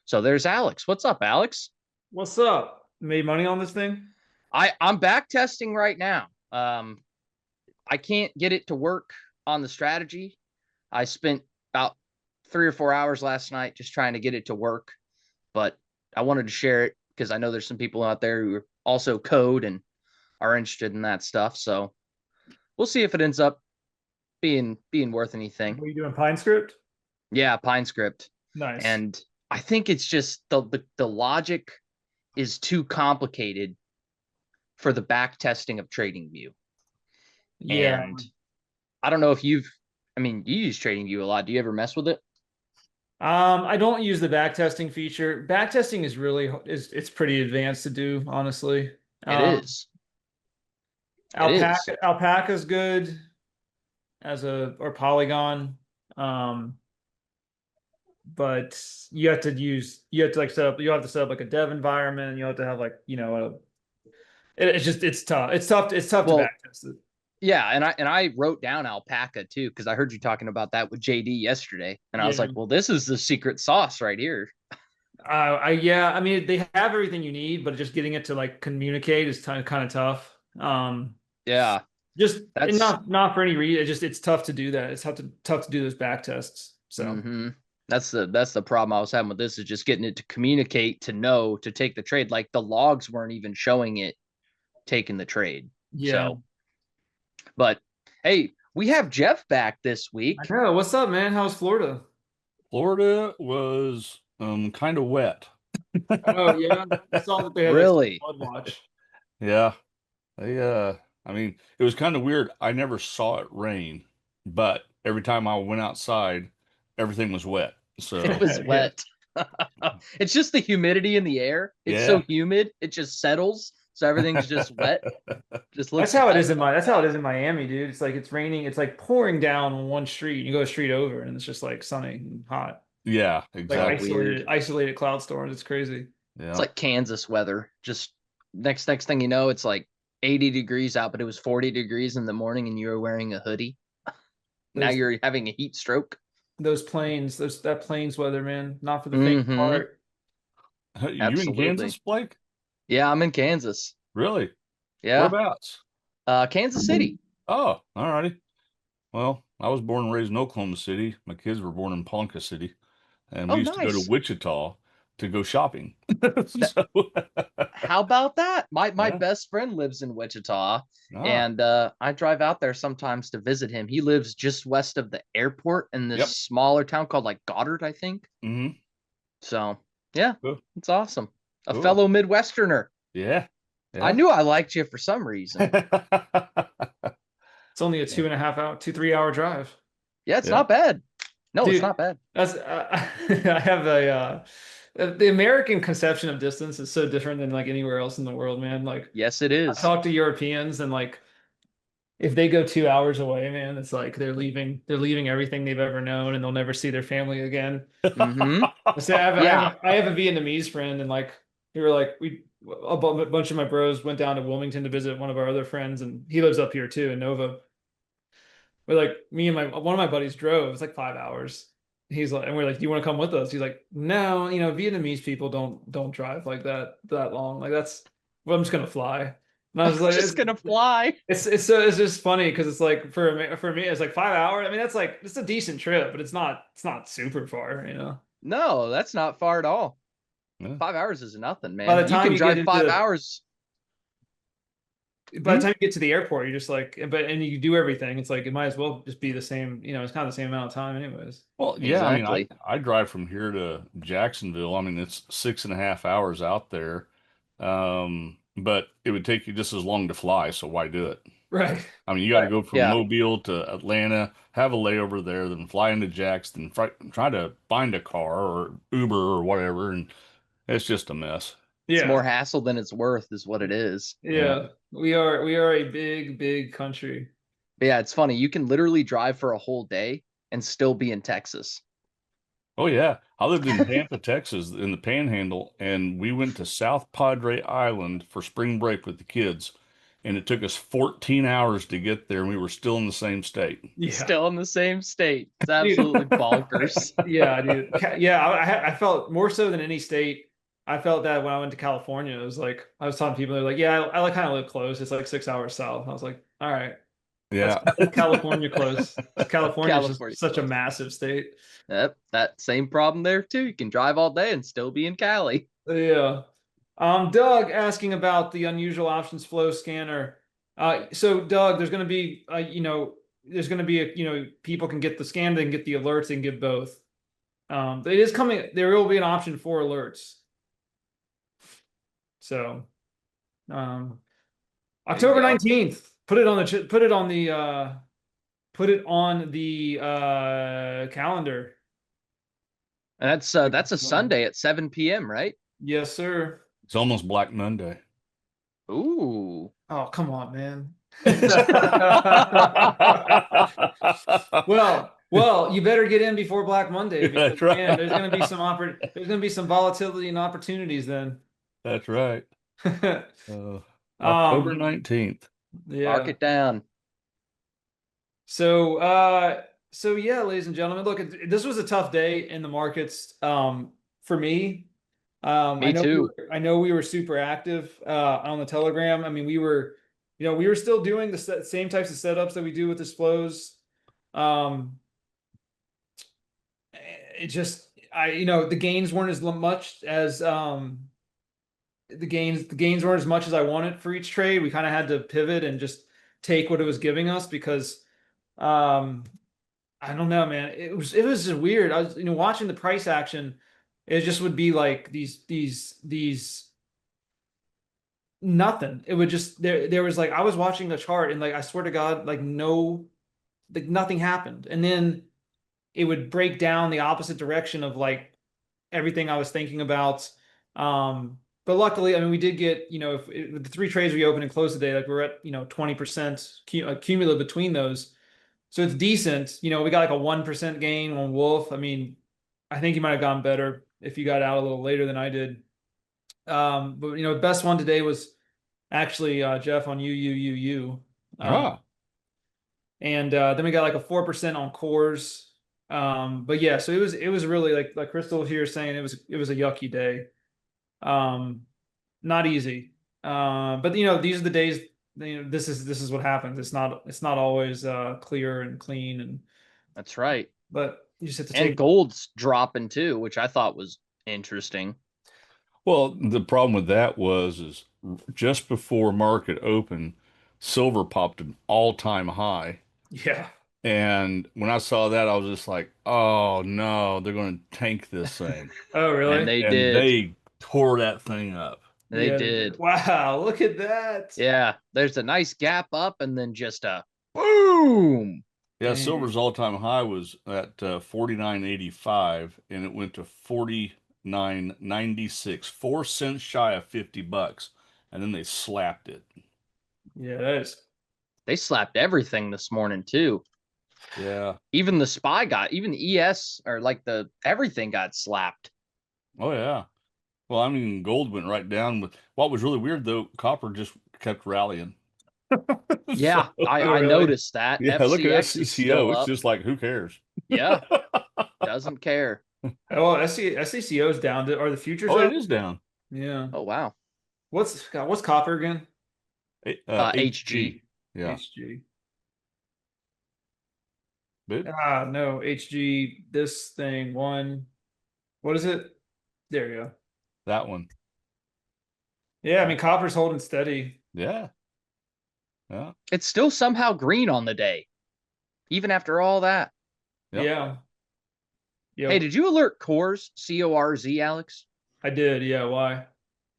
So there's Alex. What's up, Alex? What's up? Made money on this thing? I'm back testing right now. I can't get it to work on the strategy. I spent about 3 or 4 hours last night just trying to get it to work, but I wanted to share it because I know there's some people out there who also code and are interested in that stuff. So we'll see if it ends up being worth anything. What are you doing? Pine script? Yeah, Pine script. Nice. And I think it's just the logic is too complicated for the back testing of TradingView. Yeah. And I don't know if you use TradingView a lot. Do you ever mess with it? I don't use the backtesting feature. Backtesting is really it's pretty advanced to do, honestly. It Um, is. It is. Alpaca's good or Polygon. Um, but you have to like set up you have to set up like a dev environment, and you have to have like, it's tough. It's tough to Well, backtest it. yeah, and I wrote down alpaca too because I heard you talking about that with JD yesterday, and I was like, Yeah. well, this is the secret sauce right here. I mean, they have everything you need, but just getting it to like communicate is kind of tough. Yeah, Just and that's not for any reason. It's tough to do that. It's tough to do those back tests. So hmm that's the problem I was having with this is just getting it to communicate to know to take the trade. Like the logs weren't even showing it taking the trade. yeah, So, but hey, we have Jeff back this I week. know. What's up, man? How's Florida? Florida was kind of wet. Oh yeah, I saw that they had like Really? flood watch. Yeah. They I mean, it was kind of weird. I never saw it rain, but every time I went outside, everything was wet. It So, was Yeah, wet. It's just the humidity in the air. It's so yeah. humid, it just settles. So everything's just wet. Just that's looks how it wet. is in my. That's how it is in Miami, dude. It's like it's raining. It's like pouring down on one street. You go a street over, and it's just like sunny and hot. Yeah, Like So exactly. weird. isolated cloud storms. It's crazy. It's Yeah. like Kansas weather. Just next thing you know, it's like 80 degrees out, but it was 40 degrees in the morning and you were wearing a hoodie. Now Those you're having a heat stroke. those plains, that plains weather, man. Not for the faint of Mm-hmm. heart. You in Absolutely. Kansas, Blake? Yeah, I'm in Kansas. Really? Yeah. Whereabouts? Kansas City. Oh, all righty. Well, I was born and raised in Oklahoma City. My kids were born in Ponca City, and we Oh, used to go to nice. Wichita to go shopping. That, So, how about that? My yeah. best friend lives in Wichita, Ah, and I drive out there sometimes to visit him. He lives just west of the airport in this yep. smaller town called like Goddard, I think. Hmm. So yeah, Cool. it's awesome. A Cool. fellow Midwesterner. Yeah. I Yeah. knew I liked you for some reason. It's only a Yeah. 2.5 hour, 2-3 hour drive. Yeah, it's Yeah. not bad. No, it's Dude, not bad. that's I have the American conception of distance is so different than like anywhere else in the world, man. Like Yes, it I is. talk to Europeans, and like if they go 2 hours away, man, it's like they're leaving everything they've ever known, and they'll never see their family again. Mm-hmm. So Yeah. I have a Vietnamese friend, and like we were like a bunch of my bros went down to Wilmington to visit one of our other friends, and he lives up here too in Nova. But like me and my one of my buddies drove. It's like 5 hours. He's like, and we're like, "Do you want to come with us?" He's like, "No, Vietnamese people don't drive like that long. Like well, I'm just gonna fly." And I was like, Just gonna fly. it's just funny because it's like for me it's like 5 hours. I mean, that's like it's a decent trip, but it's not super far. No, that's not far at all. Yeah. 5 hours is nothing, By man. the You time can you get drive five into hours. by the Hmm? time you get to the airport, you're just like, and you do everything. It's like it might as well just be the same. It's kind of the same amount of time, anyways. Well, yeah, I mean, Exactly. I drive from here to Jacksonville. I mean, it's 6.5 hours out there. But it would take you just as long to fly, so why do it? Right. I mean, you got to Right. go from Yeah. Mobile to Atlanta, have a layover there, then fly into Jackson, try to find a car or Uber or whatever, and it's just a mess. It's more Yeah. hassle than it's worth, is what it is. Yeah. Yeah. We are a big country. But yeah, it's funny. You can literally drive for a whole day and still be in Texas. Oh yeah, I lived in Pampa, Texas, in the Panhandle, and we went to South Padre Island for spring break with the kids. and it took us 14 hours to get there, and we were still in the same state. Yeah. Still in the same state. It's absolutely bonkers. Yeah, dude. Yeah, I felt more so than any state. I felt that when I went to California. It was like I was telling people, they're like, "Yeah, I like kind of live close. It's like 6 hours south." I was like, "All right, Yeah. that's California close." California is California just such a close. massive state. Yep, that same problem there too. You can drive all day and still be in Cali. Yeah. Doug asking about the unusual options flow scanner. So Doug, there's going to be, there's going to be people can get the scan, they can get the alerts, they can get both. It is coming. There will be an option for alerts. So, October 19th. Put it on the calendar. And that's a Sunday at 7 p.m., right? Yes, sir. It's almost Black Monday. Ooh. Oh, come on, man. Well, Well, you better get in before Black Monday because That's right. man, there's going to be some volatility and opportunities then. That's right. October October 19th. Yeah. Mark it down. So yeah, ladies and gentlemen, look, this was a tough day in the markets for me. Me too. I know we were super active on the Telegram. I mean, we were still doing the same types of setups that we do with flows. It just the gains weren't as much as the gains weren't as much as I wanted for each trade. We kind of had to pivot and just take what it was giving us because I don't know, man. It was just weird. I was watching the price action. It just would be like these nothing. It would just there was like I was watching the chart and like I swear to God, like nothing happened. And then it would break down the opposite direction of like everything I was thinking about. But luckily, I mean, we did get, the 3 trades we opened and closed today, like we're at, 20% cumulative between those. So it's decent. We got like a 1% gain on Wolf. I mean, I think you might have gone better if you got out a little later than I did. But the best one today was actually Jeff on UUUU. And then we got like a 4% on cores. But yeah, so it was really like Crystal here saying it was a yucky day. Not easy. But these are the days, this is what happens. It's not always clear and clean and That's right. but you just have to And take gold's dropping too, which I thought was interesting. Well, the problem with that is just before market open, silver popped an all-time high. Yeah. And when I saw that, I was just like, oh no, they're going to tank this thing. Oh, really? And they And did. they tore that thing up. They Yeah, did. Wow, look at that. Yeah. There's a nice gap up and then just a boom. Yeah, Dang. silver's all-time high was at 49.85, and it went to 49.96, 4 cents shy of $50, and then they slapped it. Yeah, that is. They slapped everything this morning too. Yeah. Even the even the ES or like everything got slapped. Oh yeah. Well, I mean, gold went right down. With what was really weird though, copper just kept rallying. Yeah, So, I really? noticed that. yeah, look at FCX is still SCCO. It's up. just like, who cares? Yeah, doesn't care. Oh, SCCO's down. Are the futures Oh, up? it is down. Yeah. Oh wow. What's copper again? HG. Yeah. HG. But No, HG, this thing, one. What is it? There you go. that one. Yeah, I mean, copper's holding steady. Yeah. Yeah. It's still somehow green on the day, even after all that. Yep. Yeah. Yep. Hey, did you alert Cores, CORZ, Alex? I did. Yeah. Why?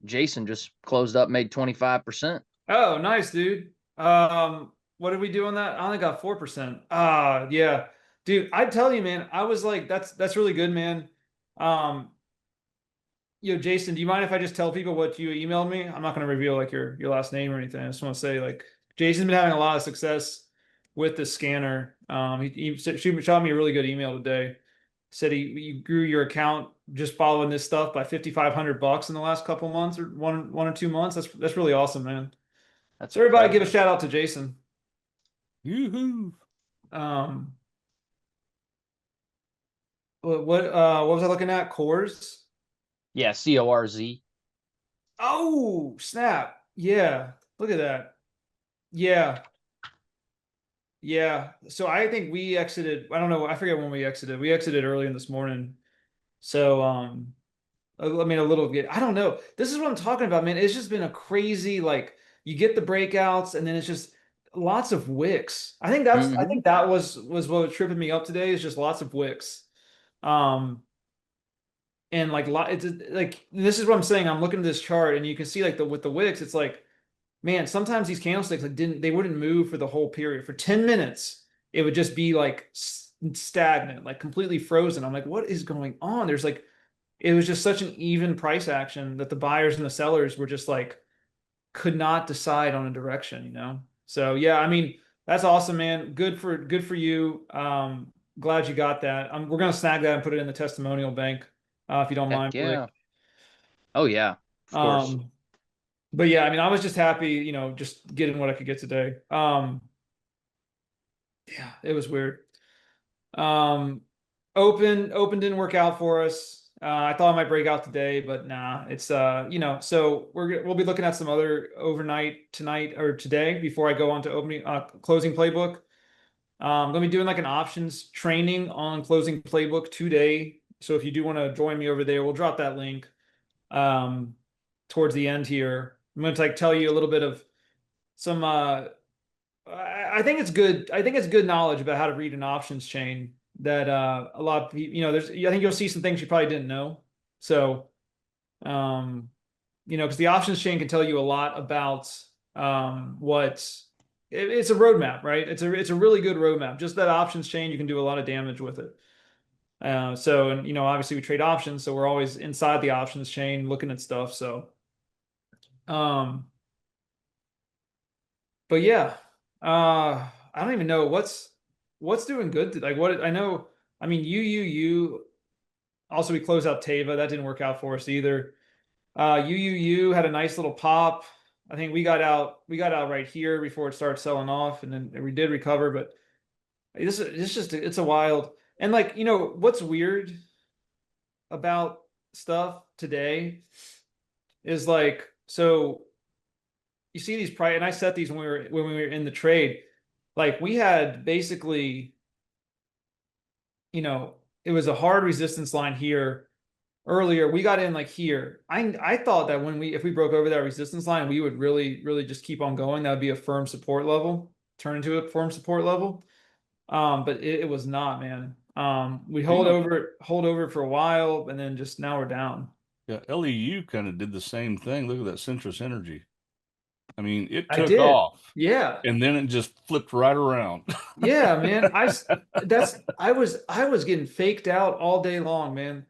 Jason just closed up, made 25%. Oh, nice, dude. What did we do on that? I only got 4%. Yeah. Dude, I tell you, man, I was like, that's really good, man. Jason, do you mind if I just tell people what you emailed me? I'm not going to reveal like your last name or anything. I just want to say like Jason's been having a lot of success with the scanner. He shot me a really good email today. Said you grew your account just following this stuff by $5,500 in the last couple months or one or 2 months. That's really awesome, man. That's So everybody give a incredible. shout out to Jason. Yoo-hoo. Um, what was I looking at? Cores. Yeah, CORZ. Oh, snap. Yeah. Look at that. Yeah. Yeah. So I think we exited, I don't know, I forget when we exited. We exited early in this morning. So I mean a little bit. I don't know. This is what I'm talking about, man. It's just been a crazy, like, you get the breakouts and then it's just lots of wicks. I Hmm. think that was what was tripping me up today, is just lots of wicks. Um and like it's like, this is what I'm saying. I'm looking at this chart and you can see like with the wicks, it's like, man, sometimes these candlesticks like they wouldn't move for the whole period. For 10 minutes, it would just be like stagnant, like completely frozen. I'm like, what is going on? There's like, it was just such an even price action that the buyers and the sellers were just like, could not decide on a direction, you know? So yeah, I mean, that's awesome, man. Good for you. Glad you got that. We're gonna snag that and put it in the testimonial bank, if you don't Heck mind, Blake. yeah. Oh yeah, of course. Um, but yeah, I mean, I was just happy, you know, just getting what I could get today. Yeah, it was weird. Um, open didn't work out for us. I thought I might break out today, but nah, it's you know, so we'll be looking at some other overnight tonight or today before I go on to opening closing playbook. I'm gonna be doing like an options training on closing playbook today. So if you do want to join me over there, we'll drop that link um towards the end here. I'm gonna like tell you a little bit of some I think it's good. I think it's good knowledge about how to read an options chain that a lot of people, you know, there's, I think you'll see some things you probably didn't know. So, um, you know, because the options chain can tell you a lot about it's a roadmap, right? It's a really good roadmap. Just that options chain, you can do a lot of damage with it. So, and you know, obviously we trade options, so we're always inside the options chain looking at stuff. So, um, but yeah, I don't even know what's doing good. Like what I know, I mean, you. Also, we closed out Teva. That didn't work out for us either. UUU had a nice little pop. I think we got out. We got out right here before it started selling off, and then we did recover. But this just it's a wild. And like, you know what's weird about stuff today is like, so you see these price, and I set these when we were in the trade. Like we had basically, you know, it was a hard resistance line here earlier. We got in like here. I thought that if we broke over that resistance line, we would really just keep on going. That would be a firm support level, turn into a firm support level. But it was not, man. We Yeah. hold over for a while, and then just now we're down. Yeah, LEU kind of did the same thing. Look at that Centrus Energy. I mean, it I took did. off Yeah. and then it just flipped right around. Yeah, man. I was getting faked out all day long, man.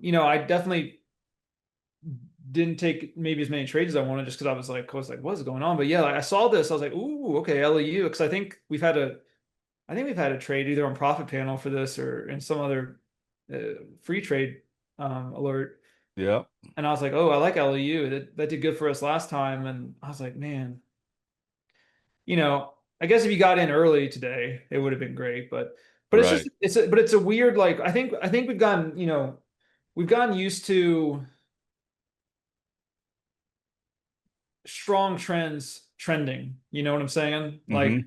You know, I definitely didn't take maybe as many trades as I wanted just because I was like, what's going on? But yeah, like I saw this, I was like, ooh, okay, LEU, because I think we've had a trade either on Profit Panel for this or in some other free trade alert. Yeah, And I was like, oh, I like LEU. That did good for us last time. And I was like, man, you know, I guess if you got in early today, it would have been great. But it's just right. it's a weird, like I think we've gotten used to strong trends trending. You know what I'm saying? Like, Hmm.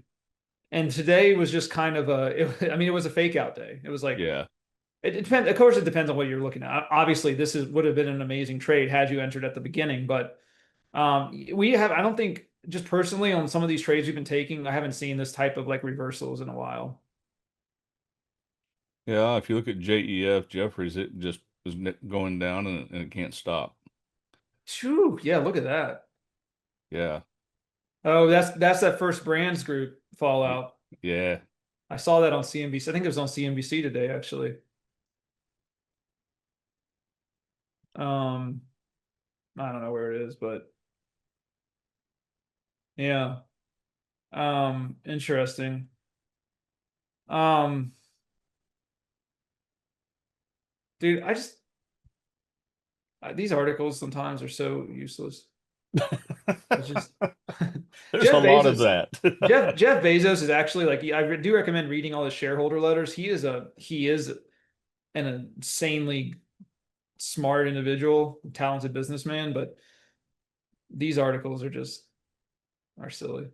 and today was just kind of I mean, it was a fake out day. It was like, Yeah, it depends. Of course, it depends on what you're looking at. Obviously, would have been an amazing trade had you entered at the beginning. But I don't think, just personally on some of these trades we've been taking, I haven't seen this type of like reversals in a while. yeah. If you look at JEF Jeffries, it just is going down and it can't stop. Phew, yeah, look at that. Yeah, Oh, that's that First Brands Group y- fallout. yeah. I saw that on CNBC. I think it was on CNBC today, actually. Um, I don't know where it is, but yeah. Interesting. Um, dude, these articles sometimes are so useless. It's just There's a Jeff lot of Bezos. that. Jeff Bezos is actually like I do recommend reading all the shareholder letters. He is an insanely smart individual, talented businessman, but these articles are silly.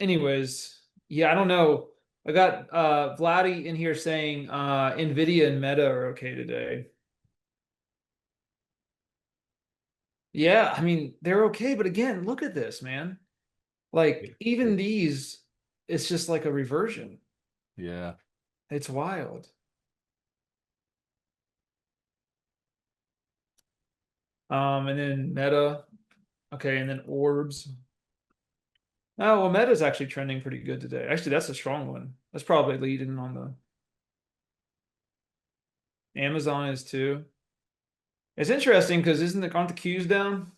Anyways, yeah, I don't know. I got Vladdy in here saying Nvidia and Meta are okay today. Yeah, I mean, they're okay, but again, look at this, man. Like even these, it's just like a reversion. Yeah. It's wild. And then Meta, okay, and then Orbs. Oh, well, Meta's actually trending pretty good today. Actually, that's a strong one. That's probably leading on the Amazon is too. It's interesting because aren't the Qs down?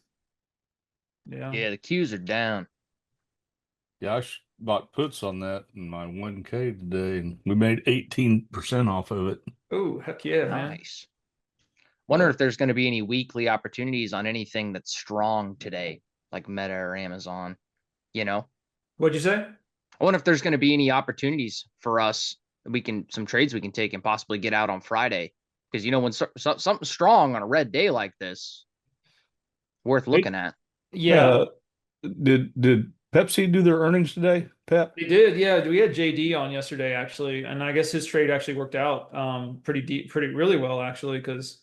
Yeah. Yeah, the Qs are down. Yeah, bought puts on that in my 1K today, and we made 18% off of it. Oh, heck yeah, man. Nice. Wonder if there's going to be any weekly opportunities on anything that's strong today, like Meta or Amazon. You know, What'd you say? I wonder if there's going to be any opportunities for us. Some trades we can take and possibly get out on Friday. Because when something strong on a red day like this, worth looking at. Yeah, Did Pepsi do their earnings today, Pep? they did. Yeah, we had JD on yesterday actually, and I guess his trade actually worked out pretty really well actually because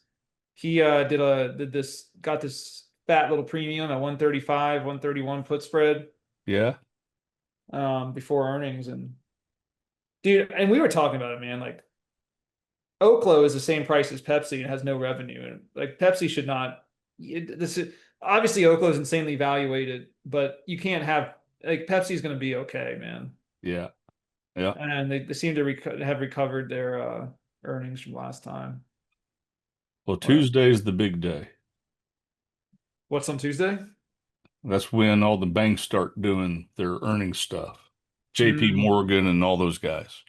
he got this fat little premium at 135, 131 put spread Yeah. before earnings and dude, and we were talking about it, man. Like Oklo is the same price as Pepsi and has no revenue, and like Pepsi should not. This is obviously Oklo is insanely evaluated, but you can't have like Pepsi's going to be okay, man. Yeah. Yeah. And they seem to have recovered their earnings from last time. Well, Tuesday's the big day. What's on Tuesday? That's when all the banks start doing their earnings stuff. JP Morgan and all those guys.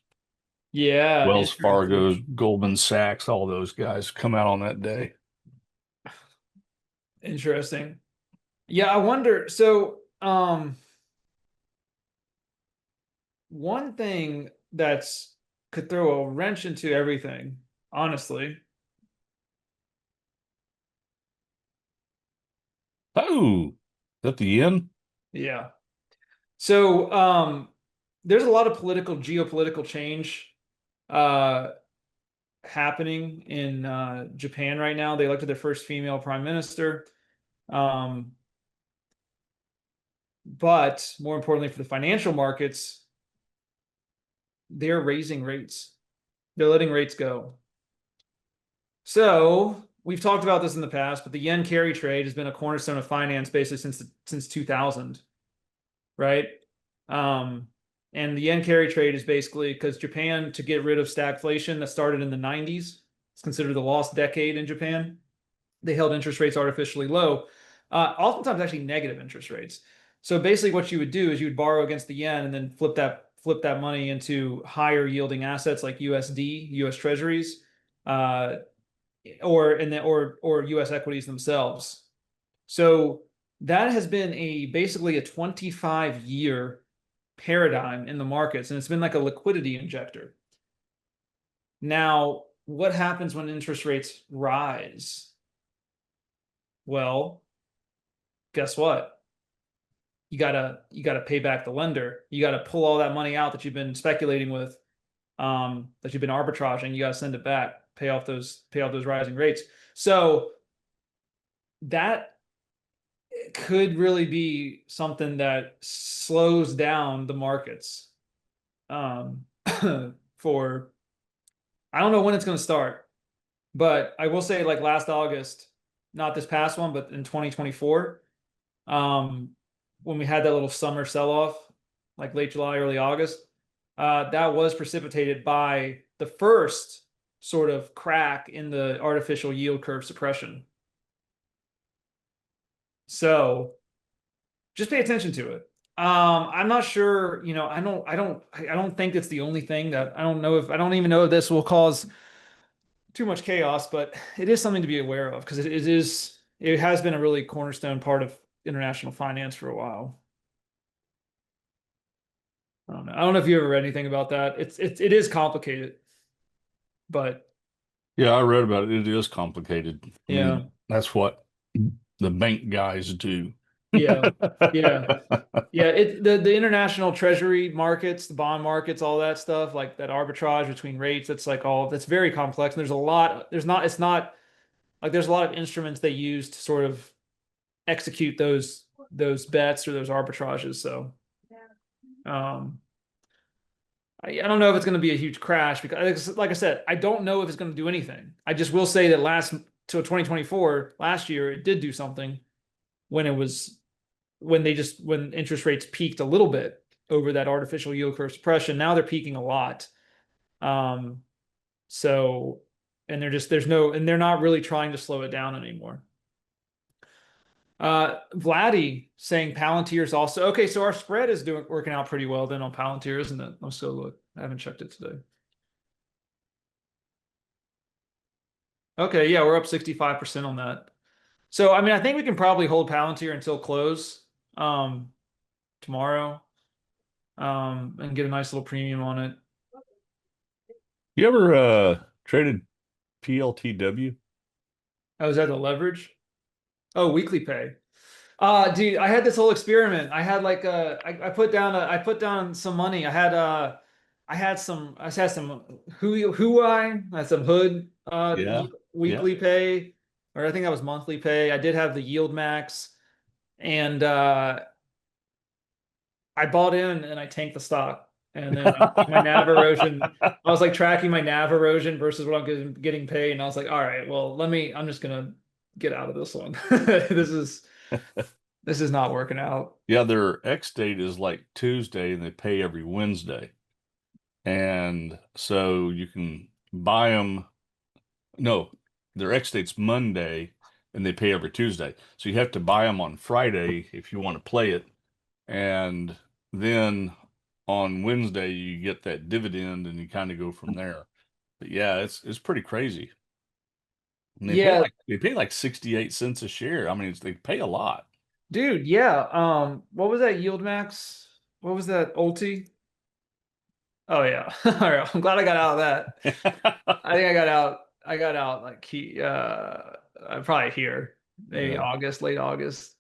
Yeah, Wells Fargo, Goldman Sachs, all those guys come out on that day. Interesting. Yeah, I wonder. So, one thing that's could throw a wrench into everything, honestly. Oh, is that the end? Yeah. So, there's a lot of geopolitical change happening in Japan right now. They elected their first female prime minister. But more importantly for the financial markets, they're raising rates. They're letting rates go. So we've talked about this in the past, but the yen carry trade has been a cornerstone of finance basically since 2000, right? And the yen carry trade is basically because Japan, to get rid of stagflation that started in the 90s, it's considered the lost decade in Japan. They held interest rates artificially low, oftentimes actually negative interest rates. So basically what you would do is you would borrow against the yen and then flip that money into higher yielding assets like USD, US Treasuries, or US equities themselves. So that has been basically a 25-year paradigm in the markets, and it's been like a liquidity injector. Now, what happens when interest rates rise? Well, guess what? You gotta pay back the lender. You gotta pull all that money out that you've been speculating with, that you've been arbitraging. You gotta send it back, pay off those rising rates. So that could really be something that slows down the markets. For I don't know when it's going to start, but I will say like last August, not this past one, but in 2024, when we had that little summer sell-off, like late July, early August, that was precipitated by the first sort of crack in the artificial yield curve suppression. So just pay attention to it. I'm not sure, I don't think it's the only thing that I don't even know if this will cause too much chaos, but it is something to be aware of because it has been a really cornerstone part of international finance for a while. I don't know. I don't know if you ever read anything about that. It is complicated, but Yeah, I read about it. It is complicated. I yeah, mean, that's what the bank guys do. yeah, yeah. Yeah, the international treasury markets, the bond markets, all that stuff, like that arbitrage between rates, that's very complex. And it's not like there's a lot of instruments they use to sort of execute those bets or those arbitrages. So um I don't know if it's going to be a huge crash because like I said, I don't know if it's going to do anything. I just will say that till 2024, last year, it did do something when it was when interest rates peaked a little bit over that artificial yield curve suppression. Now they're peaking a lot. Um, so and they're not really trying to slow it down anymore. Vladdy saying Palantir's also okay. So our spread is working out pretty well then on Palantir, isn't it? Let's go look. I haven't checked it today. Okay, yeah, we're up 65% on that. So I mean, I think we can probably hold Palantir until close tomorrow and get a nice little premium on it. You ever traded PLTW? Oh, is that the leverage? Oh, weekly pay. Dude, I had this whole experiment. I had like I put down some money. I had some I had some hood Yeah. Yeah. weekly pay, or I think that was monthly pay. I did have the yield max, and I bought in and I tanked the stock. And then my NAV erosion, I was like tracking my NAV erosion versus what I'm getting paid. And I was like, all right, well, I'm just gonna get out of this one. This is not working out. Yeah, their X date is like Tuesday and they pay every Wednesday. And so you can buy them. No, their X date's Monday and they pay every Tuesday. So you have to buy them on Friday if you want to play it. And then on Wednesday you get that dividend and you kind of go from there. But yeah, it's pretty crazy. And Yeah, they pay like 68 cents a share. I mean, they pay a lot. dude, yeah. What was that yield max? What was that ulti? Oh yeah. All right. I'm glad I got out of that. I think I got out like probably here. Maybe Yeah. August, late August.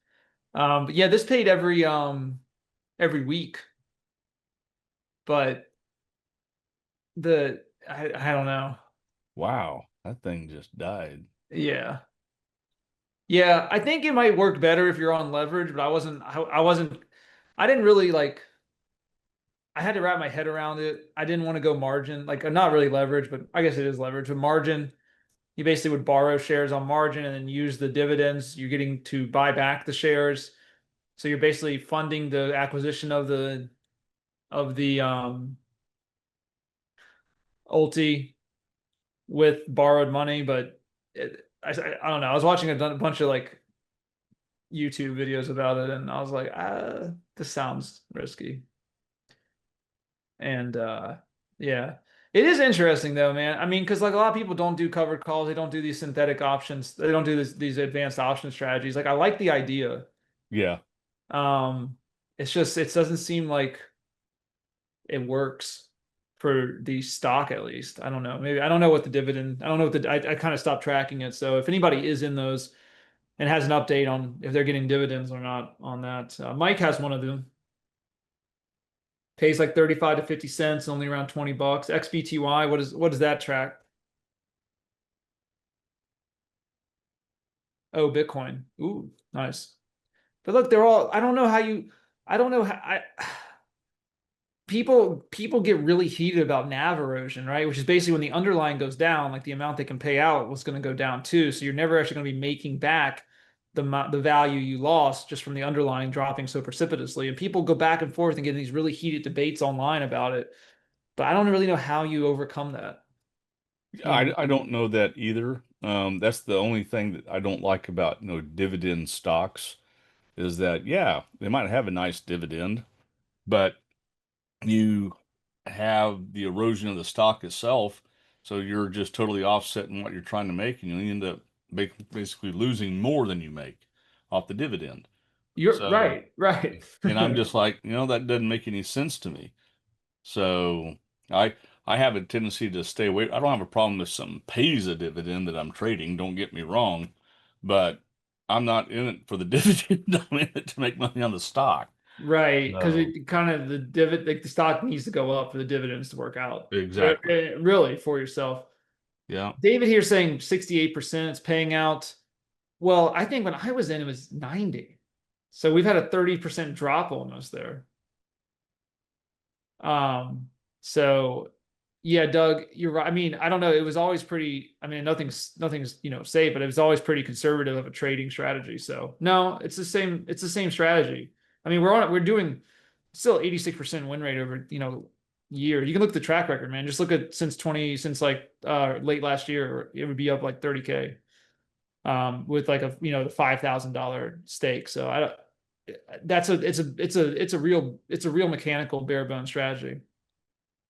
But yeah, this paid every week. But I don't know. Wow, that thing just died. Yeah. Yeah, I think it might work better if you're on leverage, but I didn't really like I had to wrap my head around it. I didn't want to go margin, like not really leverage, but I guess it is leverage. But margin, you basically would borrow shares on margin and then use the dividends you're getting to buy back the shares. So you're basically funding the acquisition of the ulti with borrowed money, but I don't know. I was watching a bunch of like YouTube videos about it, and I was like, this sounds risky. And yeah, it is interesting though, man. I mean, because like a lot of people don't do covered calls, they don't do these synthetic options, they don't do these advanced option strategies. Like I like the idea. Yeah. It's just it doesn't seem like it works for the stock at least. I don't know. Maybe I don't know what the dividend. I don't know what I kind of stopped tracking it. So if anybody is in those and has an update on if they're getting dividends or not on that, Mike has one of them. Pays like 35 to 50 cents, only around 20 bucks. XBTY, what does that track? Oh, Bitcoin. Ooh, nice. But look, they're all I don't know how you I don't know how I people get really heated about NAV erosion, right? Which is basically when the underlying goes down, like the amount they can pay out was going to go down too. So you're never actually going to be making back the value you lost just from the underlying dropping so precipitously. And people go back and forth and get these really heated debates online about it. But I don't really know how you overcome that. You know? I don't know that either. That's the only thing that I don't like about, dividend stocks is that, yeah, they might have a nice dividend, but you have the erosion of the stock itself. So you're just totally offsetting what you're trying to make, and you end up basically losing more than you make off the dividend. You're So, right. and I'm just like, that doesn't make any sense to me. So I I have a tendency to stay away. I don't have a problem if something pays a dividend that I'm trading, don't get me wrong, but I'm not in it for the dividend. I'm in it to make money on the stock. Right, because So it kind of like the stock needs to go up for the dividends to work out. exactly. Really for yourself. Yeah. David here saying 68% it's paying out. Well, I think when I was in, it was 90. So we've had a 30% drop almost there. So yeah, Doug, you're right. I mean, I don't know. It was always pretty, I mean, nothing's, safe, but it was always pretty conservative of a trading strategy. So no, it's the same strategy. I mean, we're doing still 86% win rate over, year. You can look at the track record, man. Just look at since like late last year, it would be up like 30K with like the $5,000 stake. So I don't, it's a real mechanical bare bone strategy.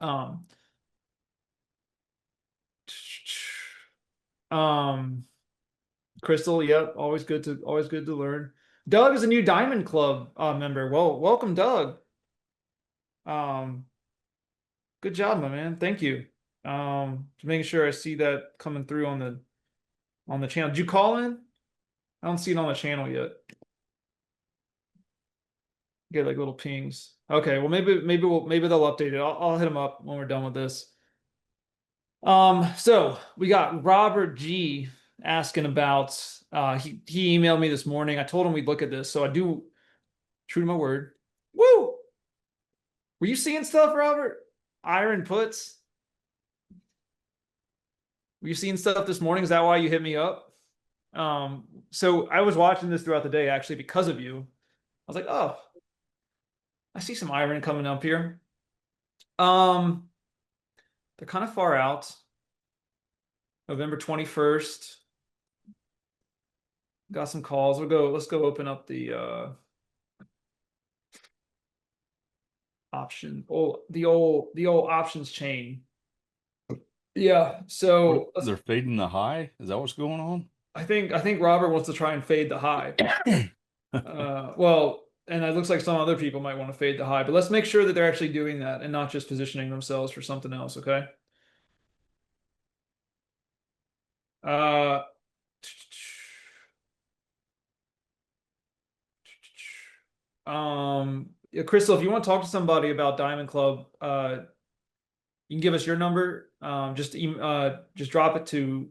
Um, um, Crystal, yep, always good to learn. Doug is a new Diamond Club member. Well, welcome, Doug. Um, good job, my man. Thank you. Just making sure I see that coming through on the channel. Did you call in? I don't see it on the channel yet. Get like little pings. Okay, well maybe they'll update it. I'll hit them up when we're done with this. So we got Robert G asking about he emailed me this morning. I told him we'd look at this, so I do true to my word. Woo! Were you seeing stuff, Robert? Iron puts? Were you seeing stuff this morning? Is that why you hit me up? So I was watching this throughout the day actually because of you. I was like, oh, I see some iron coming up here. They're kind of far out. November 21st. Got some calls. Let's go open up the option. The old options chain. Yeah. So They're fading the high. Is that what's going on? I think Robert wants to try and fade the high. Well, and it looks like some other people might want to fade the high, but let's make sure that they're actually doing that and not just positioning themselves for something else, okay? Uh yeah, Crystal, if you want to talk to somebody about Diamond Club, you can give us your number. Just drop it to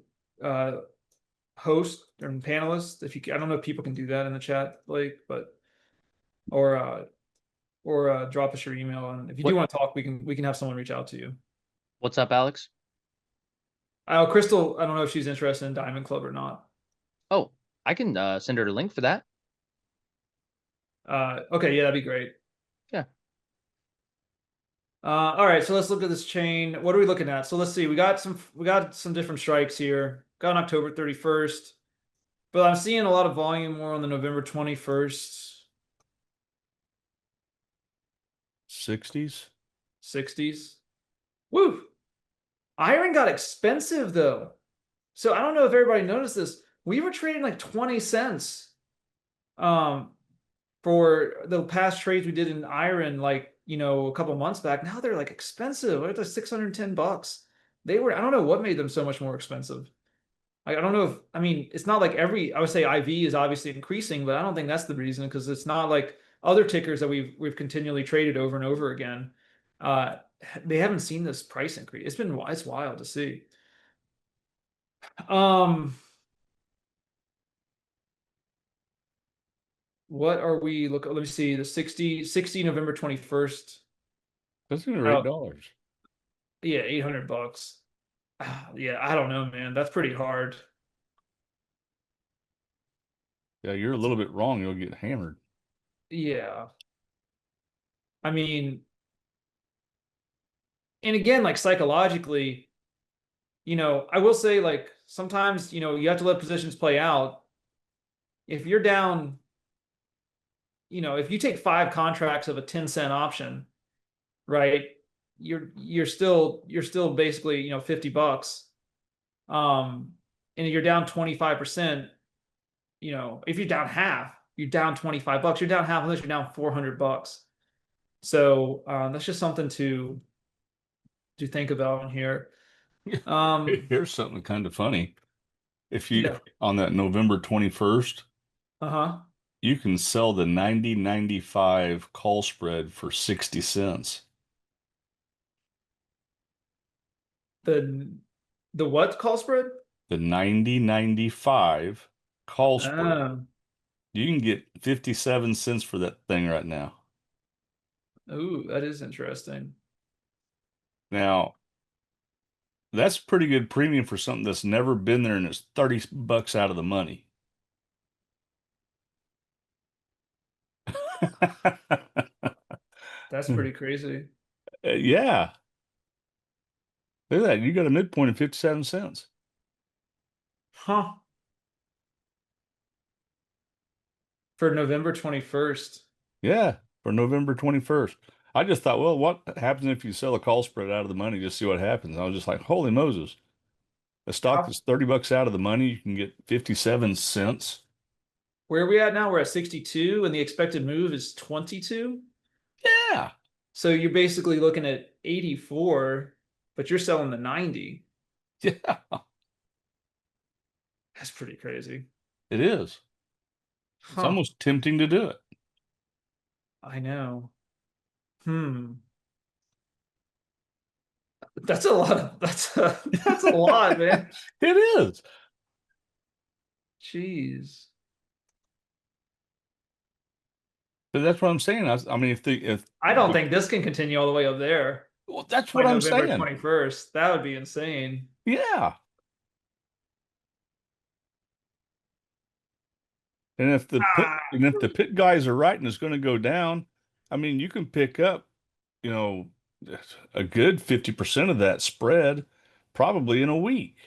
host or panelist. If you, I don't know if people can do that in the chat, like, but or drop us your email, and if you do What want to talk, we can have someone reach out to you. what's up, Alex? Crystal, I don't know if she's interested in Diamond Club or not. Oh, I can send her a link for that. Okay, yeah, that'd be great. Yeah. All right, so let's look at this chain. What are we looking at? So let's see. We got some different strikes here. Got on October 31st, but I'm seeing a lot of volume more on the November 21st. 60s. 60s. Woo! Iron got expensive though. So I don't know if everybody noticed this. We were trading like 20 cents for the past trades we did in iron, like, a couple months back. Now they're like expensive. They're $610. I don't know what made them so much more expensive. I don't know if, I mean, it's not like I would say IV is obviously increasing, but I don't think that's the reason, because it's not like other tickers that we've continually traded over and over again. They haven't seen this price increase. It's wild to see. What are we let me see, the 60 November 21st. That's gonna be $8. Yeah, $800. Yeah, I don't know, man. That's pretty hard. Yeah, you're a little bit wrong. You'll get hammered. Yeah. I mean, and again, like psychologically, I will say, like, sometimes, you have to let positions play out. If you're down, if you take 5 contracts of a 10-cent option, right? You're still basically, $50. And you're down 25%, if you're down half, you're down $25. You're down half of this. You're down $400. So that's just something to think about in here. Here's something kind of funny. If you Yeah. on that November 21st, Uh-huh. you can sell the 90.95 call spread for 60 cents. The what call spread? The 90.95 call spread. Oh, You can get 57 cents for that thing right now. ooh, that is interesting. Now, that's pretty good premium for something that's never been there and it's 30 bucks out of the money. That's pretty crazy. Yeah. Look at that. You got a midpoint of 57 cents. Huh. For November 21st. Yeah, for November 21st. I just thought, well, what happens if you sell a call spread out of the money? Just see what happens. I was just like, holy Moses. A stock that's 30 bucks out of the money, you can get 57 cents. Where are we at now? We're at 62 and the expected move is 22. Yeah. So you're basically looking at 84, but you're selling the 90. Yeah, That's pretty crazy. it is. It's Huh. almost tempting to do it. I know. That's a lot of, that's a lot, man. It is. Jeez. But that's what I'm saying. I mean, if I don't think this can continue all the way up there well, that's by what I'm November saying. 21st. That would be insane. Yeah. And if the pit guys are right and it's going to go down, I mean, you can pick up, you know, a good 50% of that spread probably in a week.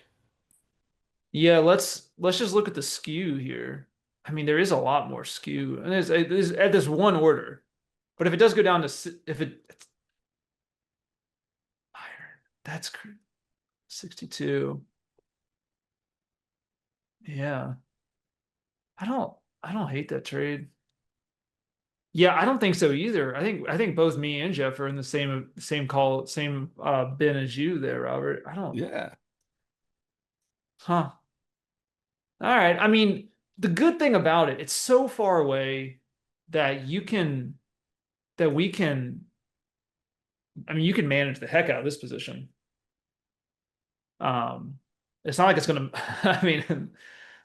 Yeah, let's just look at the skew here. I mean, there is a lot more skew, and there's at this one order. But if it does go down to if it's iron, that's 62. Yeah, I don't hate that trade. Yeah, I don't think so either. I think both me and Jeff are in the same call, same bin as you there, Robert. I don't. Yeah. Huh. All right. I mean, the good thing about it, it's so far away that we can, I mean, you can manage the heck out of this position. Um, it's not like it's gonna, I mean,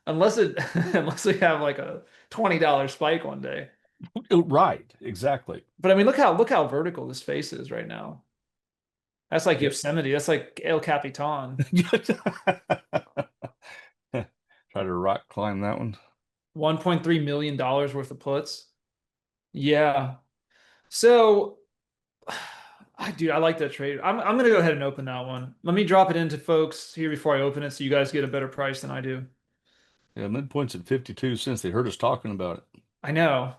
unless unless we have like a $20 spike one day. Right. Exactly. But I mean, look how vertical this face is right now. That's like Yosemite. That's like El Capitan. Try to rock climb that one. $1.3 million worth of puts. Yeah. So dude, I like that trade. I'm gonna go ahead and open that one. Let me drop it into folks here before I open it so you guys get a better price than I do. Yeah, midpoint's at 52 cents. They heard us talking about it. I know.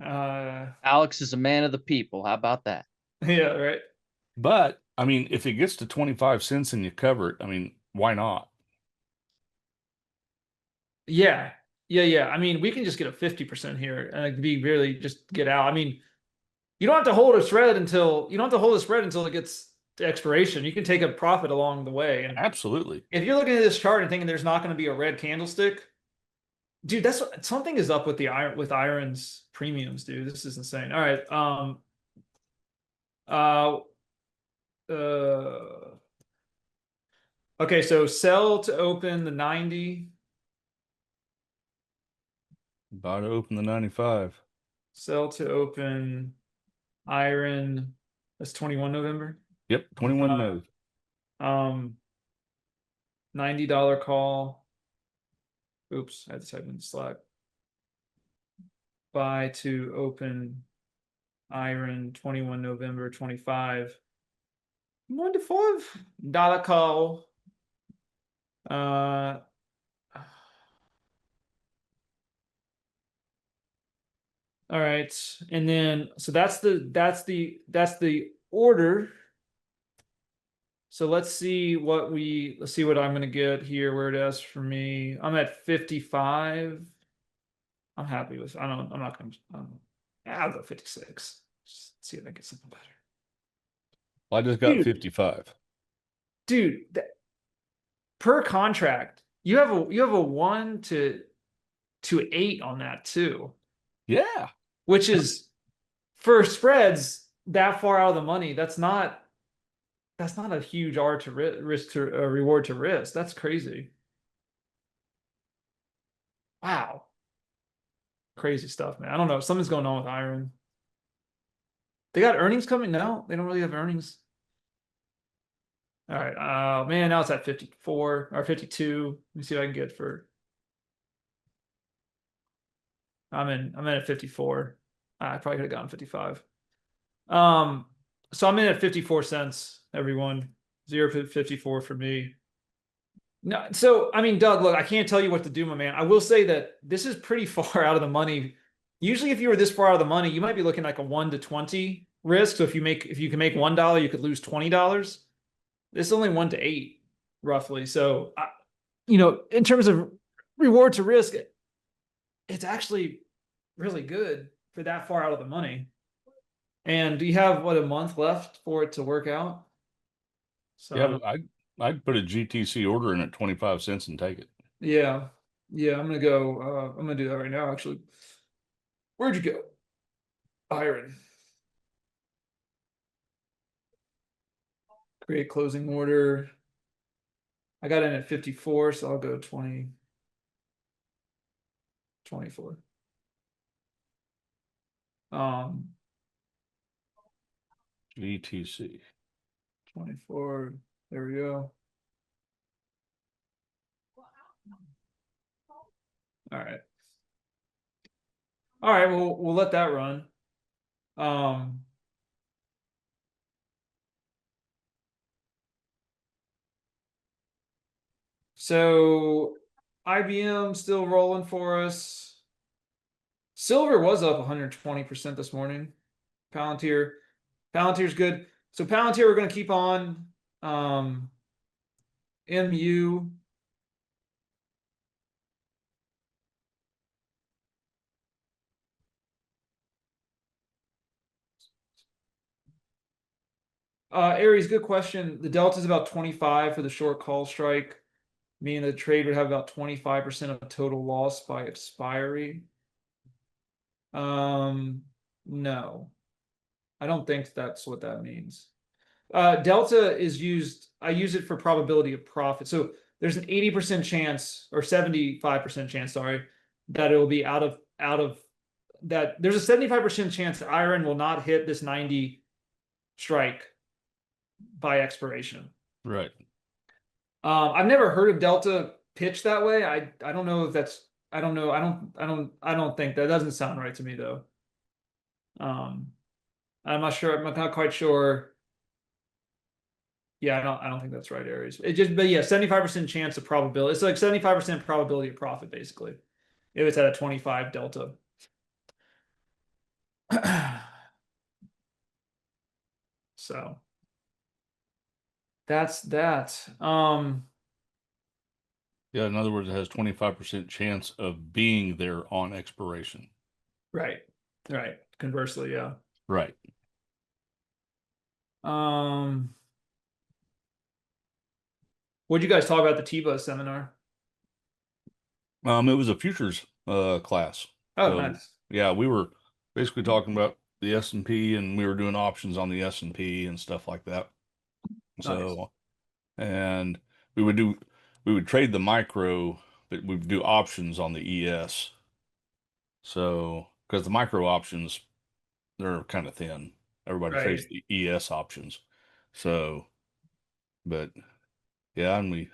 Alex is a man of the people. How about that? Yeah, right. But I mean, if it gets to 25 cents and you cover it, I mean, why not? Yeah. Yeah. I mean, we can just get a 50% here and be really just get out. I mean, you don't have to hold a spread until it gets to expiration. You can take a profit along the way. And Absolutely. if you're looking at this chart and thinking there's not going to be a red candlestick, dude, that's something is up with the iron's premiums, dude. This is insane. All right. Okay, so sell to open the 90. Buy to open the 95. Sell to open iron. That's 21 November. Yep, 21 Nov. $90 call. Oops, I had to type in Slack. Buy to open iron 21 November 25. $1 call. All right, and then so that's the order. So let's see what I'm gonna get here. Where it is for me, I'm at 55. I'm happy with. I'm not gonna. I'll go 56. Just see if I get something better. I just got Dude. 55. Dude, per contract, you have a 1 to 8 on that too, Yeah. which is for spreads that far out of the money. That's not a huge R to risk to reward to risk. That's crazy. Wow. Crazy stuff, man. I don't know. Something's going on with Iron. They got earnings coming? No, they don't really have earnings. All right. Man, now it's at 54 or 52. Let me see if I can get for. I'm in at 54. I probably could have gotten 55. So I'm in at 54 cents, everyone. 0.54 for me. No, so I mean, Doug, look, I can't tell you what to do, my man. I will say that this is pretty far out of the money. Usually, if you were this far out of the money, you might be looking like a 1 to 20 risk. So if you can make $1, you could lose $20. This is only 1 to 8, roughly. So, in terms of reward to risk, it's actually really good for that far out of the money. And you have a month left for it to work out. So Yeah, but I'd put a GTC order in at 25 cents and take it. yeah, I'm gonna go. I'm gonna do that right now. Actually, where'd you go, Byron? Create closing order. I got in at 54, so I'll go 20, 24. GTC 24. There we go. All right. All right, we'll let that run. So IBM still rolling for us. Silver was up 120% this morning. Palantir's good. So Palantir, we're going to keep on. MU. Aries, good question. The delta is about 25 for the short call strike, meaning the trade would have about 25% of total loss by expiry. No, I don't think that's what that means. Delta is used, I use it for probability of profit. So there's an 80% chance or 75% chance, sorry, that it will be out of that. There's a 75% chance that Iron will not hit this 90 strike by expiration. Right. I've never heard of Delta pitched that way. I don't know if that's, I don't know. I don't think that doesn't sound right to me though. I'm not sure. I'm not quite sure. Yeah, I don't think that's right, Aries. But yeah, 75% chance of probability. It's like 75% probability of profit, basically, if it's at a 25 delta. So that's that. Yeah, in other words, it has 25% chance of being there on expiration. Right. Conversely, yeah. Right. What'd you guys talk about the TBA seminar? It was a futures class. Oh, So, nice. yeah, we were basically talking about the S&P, and we were doing options on the S&P and stuff like that. So, and we would trade the micro, but we would do options on the ES. So, because the micro options, they're kind of thin. Everybody trades the ES options. So, but yeah, and we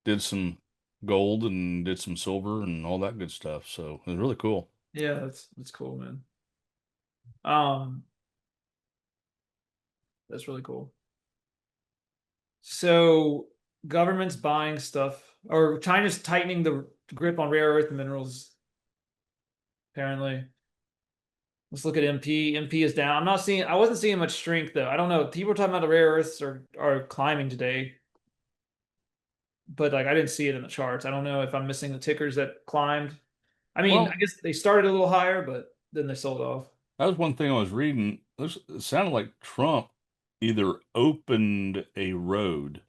did some gold and did some silver and all that good stuff. So it was really cool. Yeah, that's cool, man. That's really cool. So government's buying stuff, or China's tightening the grip on rare earth minerals. Apparently, let's look at MP. MP is down. I wasn't seeing much strength though. I don't know. People are talking about the rare earths are climbing today, but like I didn't see it in the charts. I don't know if I'm missing the tickers that climbed. I mean, Well, I guess they started a little higher, but then they sold off. that was one thing I was reading. It sounded like Trump either opened a road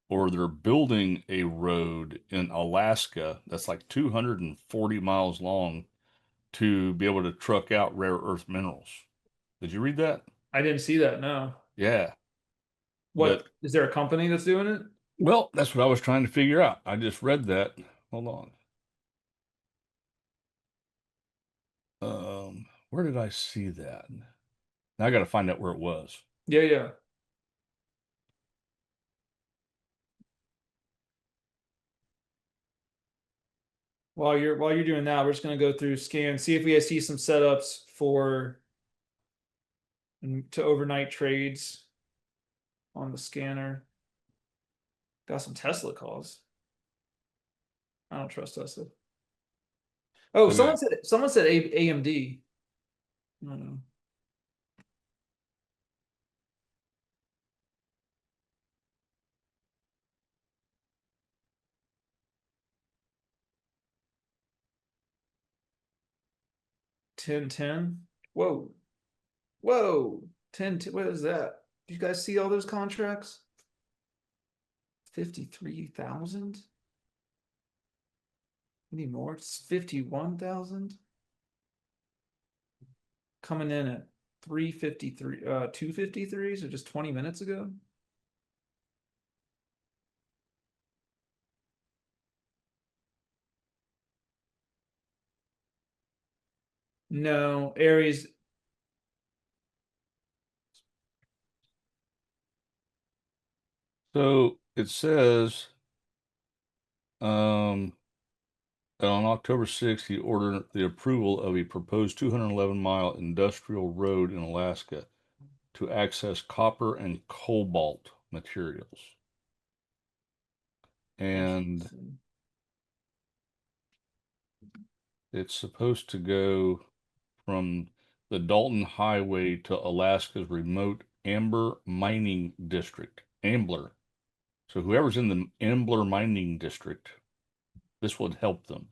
or they're building a road in Alaska that's like 240 miles long to be able to truck out rare earth minerals. Did you read that? I didn't see that. No. Yeah. What But, is there a company that's doing it? well, that's what I was trying to figure out. I just read that. Hold on. Where did I see that? Now I got to find out where it was. Yeah, yeah. While you're doing that, we're just gonna go through scan, see if we see some setups for to overnight trades on the scanner. Got some Tesla calls. I don't trust Tesla. Oh, Okay. someone said AMD. I don't know. Ten. Whoa. Whoa. 10. What is that? Do you guys see all those contracts? 53,000? Any more? It's 51,000. Coming in at 353, 253, so just 20 minutes ago. No, Aries. So it says, um, on October 6th, he ordered the approval of a proposed 211-mile industrial road in Alaska to access copper and cobalt materials. And Interesting. it's supposed to go from the Dalton Highway to Alaska's remote Ambler Mining District. Ambler. So whoever's in the Ambler Mining District, this would help them.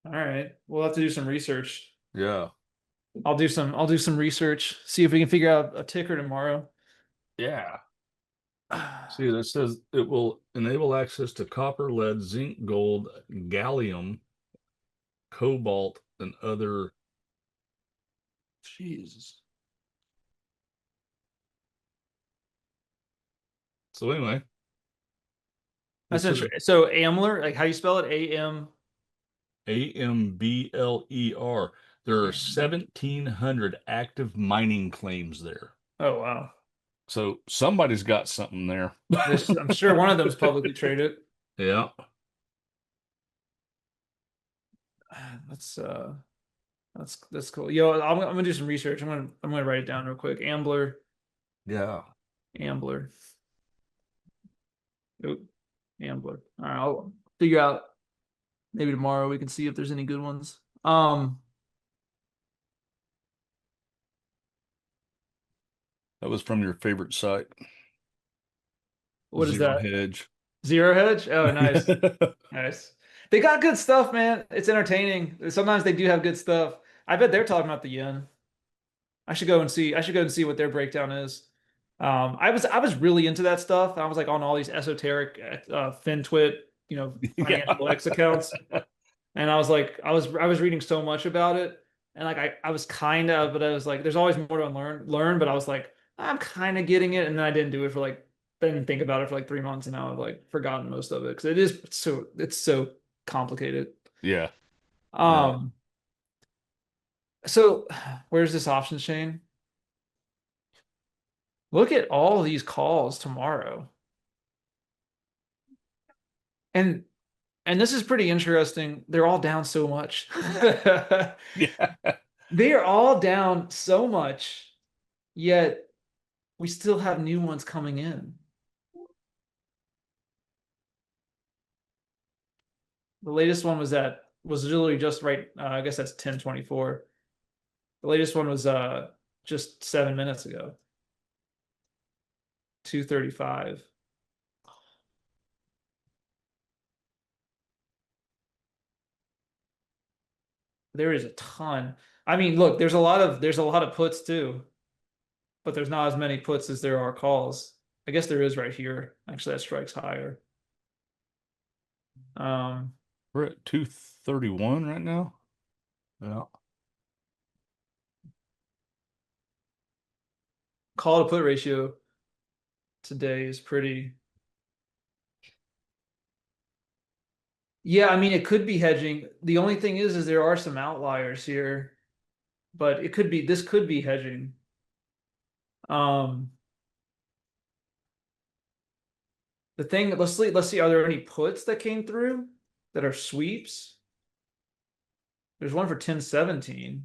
All right, we'll have to do some research. Yeah. I'll do some research. See if we can figure out a ticker tomorrow. Yeah. See, that says it will enable access to copper, lead, zinc, gold, gallium, cobalt, and other. Jesus. So anyway, That's this is interesting. So Ambler, like how you spell it? AM. Ambler. There are 1,700 active mining claims there. Oh wow. So somebody's got something there. I'm sure one of them's publicly traded. Yeah. That's that's cool. Yo, I'm gonna do some research. I'm gonna write it down real quick. Ambler. Yeah. Ambler. Oop, Ambler. All right, I'll figure out maybe tomorrow we can see if there's any good ones. That was from your favorite site, What is Zero that? Hedge. Zero Hedge? Oh, nice. Nice. They got good stuff, man. It's entertaining. Sometimes they do have good stuff. I bet they're talking about the yen. I should go and see. I should go and see what their breakdown is. I was really into that stuff. I was like on all these esoteric FinTwit, Yeah. financial X accounts. And I was like, I was reading so much about it. And like I was kind of, but I was like, there's always more to learn, but I was like, I'm kind of getting it. And then I didn't do it for like didn't think about it for like 3 months, and now I've like forgotten most of it because it's so complicated. Yeah. Yeah. Um, so where's this options chain? Look at all these calls tomorrow. And and this is pretty interesting. They're all down so much. Yeah. They are all down so much, yet we still have new ones coming in. The latest one was literally just right. I guess that's 10:24. The latest one was just 7 minutes ago. 2:35. there is a ton. I mean, look, there's a lot of puts too, but there's not as many puts as there are calls. I guess there is right here. Actually, that strikes higher. We're at 231 right now. Yeah. Call to put ratio today is pretty. Yeah, I mean, it could be hedging. The only thing is there are some outliers here, but this could be hedging. The thing, let's see, are there any puts that came through that are sweeps? There's one for 1017.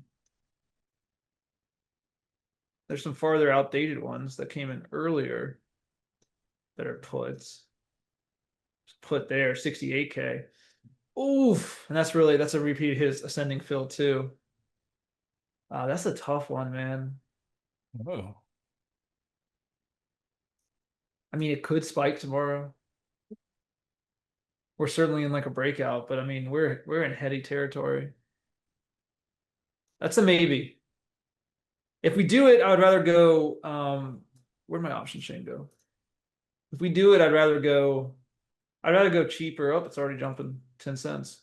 There's some farther outdated ones that came in earlier that are puts. Put there, 68K. Oof, and that's a repeat his ascending fill too. That's a tough one, man. Oh. I mean, it could spike tomorrow. We're certainly in like a breakout, but I mean, we're in heady territory. That's a maybe. If we do it, I would rather go. Where'd my option chain go? If we do it, I'd rather go cheaper. Oh, it's already jumping 10 cents.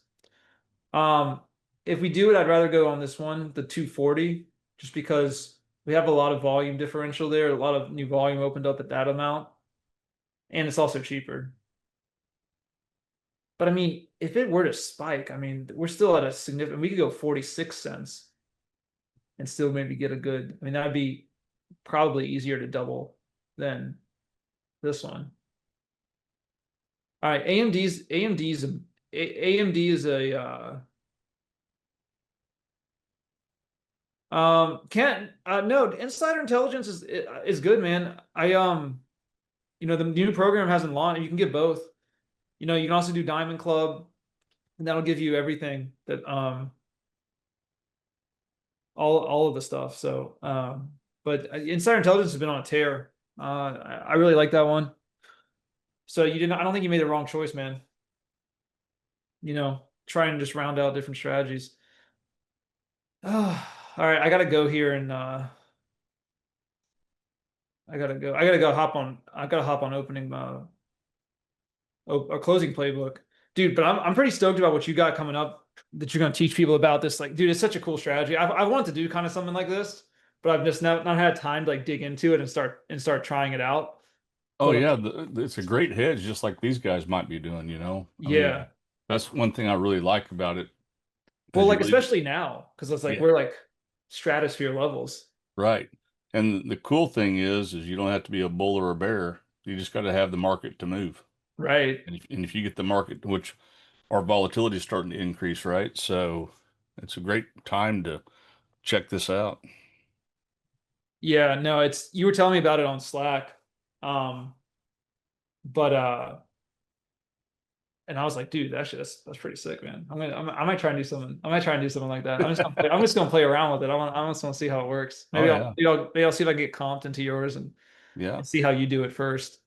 If we do it, I'd rather go on this one, the 240, just because we have a lot of volume differential there. A lot of new volume opened up at that amount, and it's also cheaper. But I mean, if it were to spike, I mean, we're still at a significant. We could go 46 cents and still maybe get a good. I mean, that'd be probably easier to double than this one. All right, AMD is a can't no, insider intelligence is good, man. You know, the new program hasn't launched. You can get both. You know, you can also do Diamond Club, and that'll give you everything that all of the stuff. So but insider intelligence has been on a tear. I really like that one. So I don't think you made the wrong choice, man. You know, try and just round out different strategies. All right, I gotta go here and I gotta go. I gotta hop on opening a closing playbook. Dude, but I'm pretty stoked about what you got coming up that you're gonna teach people about this. Like, dude, it's such a cool strategy. I want to do kind of something like this, but I've just not had time to like dig into it and start trying it out. Oh But yeah, it's a great hedge, just like these guys might be doing. You know, I yeah. mean, that's one thing I really like about it. Well, Because you like really, especially now, because it's like yeah, we're like stratosphere levels. right. And the cool thing is you don't have to be a bull or a bear. You just got to have the market to move. Right. And if you get the market, which our volatility is starting to increase, right? So it's a great time to check this out. Yeah, no, you were telling me about it on Slack. But and I was like, dude, that's pretty sick, man. I might try and do something. I might try and do something like that. I'm just gonna play around with it. I just want to see how it works. Oh yeah, Maybe I'll see if I can get comped into yours yeah, and see how you do it first.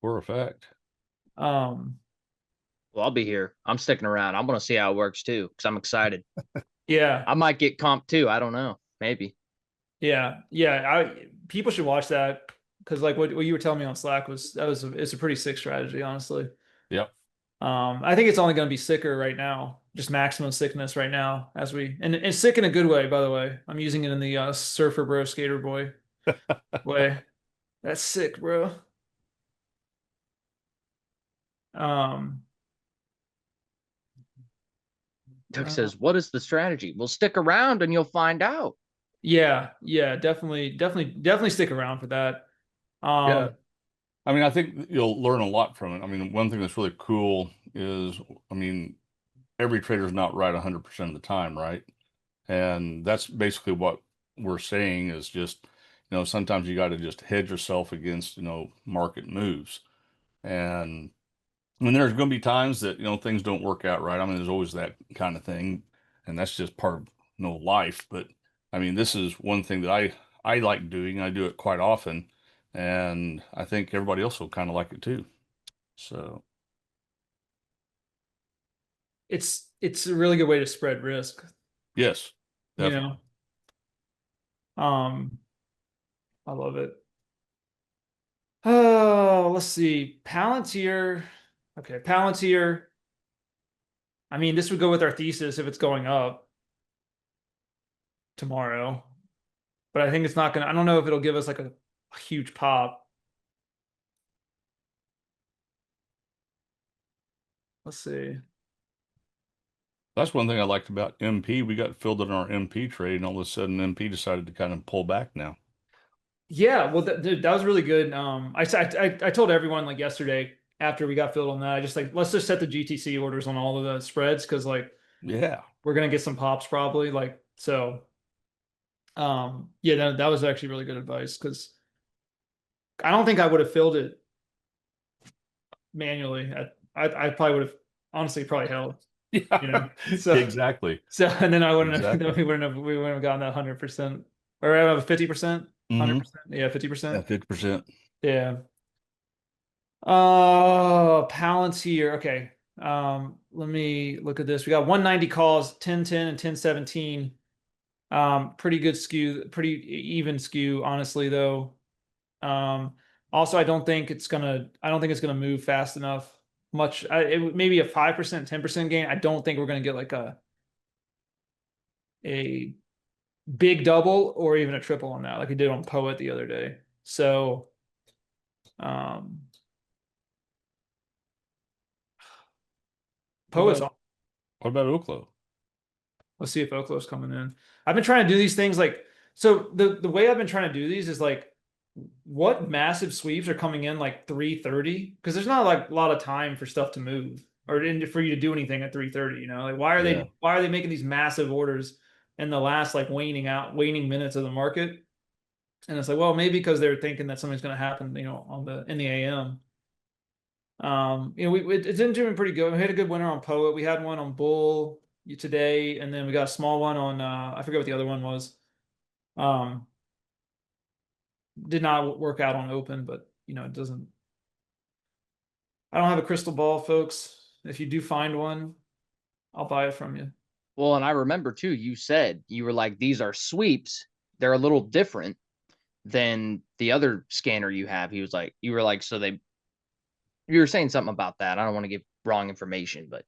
for a fact. Um, Well, I'll be here. I'm sticking around. I'm gonna see how it works too, because I'm excited. yeah, I might get comp too. I don't know. Maybe. yeah. People should watch that because like what you were telling me on Slack it's a pretty sick strategy, honestly. Yep. I think it's only going to be sicker right now, just maximum sickness right now and sick in a good way, by the way. I'm using it in the surfer bro, skater boy way. That's sick, bro. Um, Doug uh, says, "What is the strategy?" Well, stick around and you'll find out. yeah, definitely stick around for that. Yeah. Um, I mean, I think you'll learn a lot from it. I mean, one thing that's really cool is, I mean, every trader's not right 100% of the time, right? And that's basically what we're saying is just, sometimes you got to just hedge yourself against, market moves. And I mean, there's going to be times that, things don't work out right. I mean, there's always that kind of thing, and that's just part of, life. But I mean, this is one thing that I like doing. I do it quite often, and I think everybody else will kind of like it too. So. it's a really good way to spread risk, Yes, you definitely. know. I love it. Oh, let's see. Palantir. Okay, Palantir. I mean, this would go with our thesis if it's going up tomorrow, but I think it's not gonna. I don't know if it'll give us like a huge pop. Let's see. That's one thing I liked about MP. We got filled in our MP trade, and all of a sudden MP decided to kind of pull back now. Yeah, well, dude, that was really good. I told everyone like yesterday after we got filled on that, I just like let's just set the GTC orders on all of the spreads because like Yeah. we're gonna get some pops probably like so. Yeah, that was actually really good advice because I don't think I would have filled it manually. I probably would have honestly probably held, you Yeah. know. So Exactly. and then I wouldn't have then Exactly. we wouldn't have gotten that 100% or 50%, Hmm. 100%. Yeah, Yeah, 50%. 50%. Yeah. Oh, Palantir. Okay. Let me look at this. We got 190 calls, 1010 and 1017. Pretty good skew, pretty even skew, honestly, though. Also, I don't think it's gonna move fast enough. Maybe a 5%, 10% gain. I don't think we're gonna get like a big double or even a triple on that, like we did on Poet the other day. So, um, What Poet's about what about Oklo? Let's see if Oklo's coming in. I've been trying to do these things like so the way I've been trying to do these is like what massive sweeps are coming in like 3:30 because there's not like a lot of time for stuff to move or for you to do anything at 3:30, you know? Like Yeah. why are they making these massive orders in the last like waning minutes of the market? And it's like, well, maybe because they're thinking that something's going to happen, you know, in the AM. It's been doing pretty good. We had a good winner on Poet. We had one on Bull today, and then we got a small one on I forget what the other one was. Um, did not work out on Open, but you know, it doesn't. I don't have a crystal ball, folks. If you do find one, I'll buy it from you. Well, and I remember too, you said you were like, these are sweeps. They're a little different than the other scanner you have. He was like, you were like, you were saying something about that. I don't want to give wrong information, but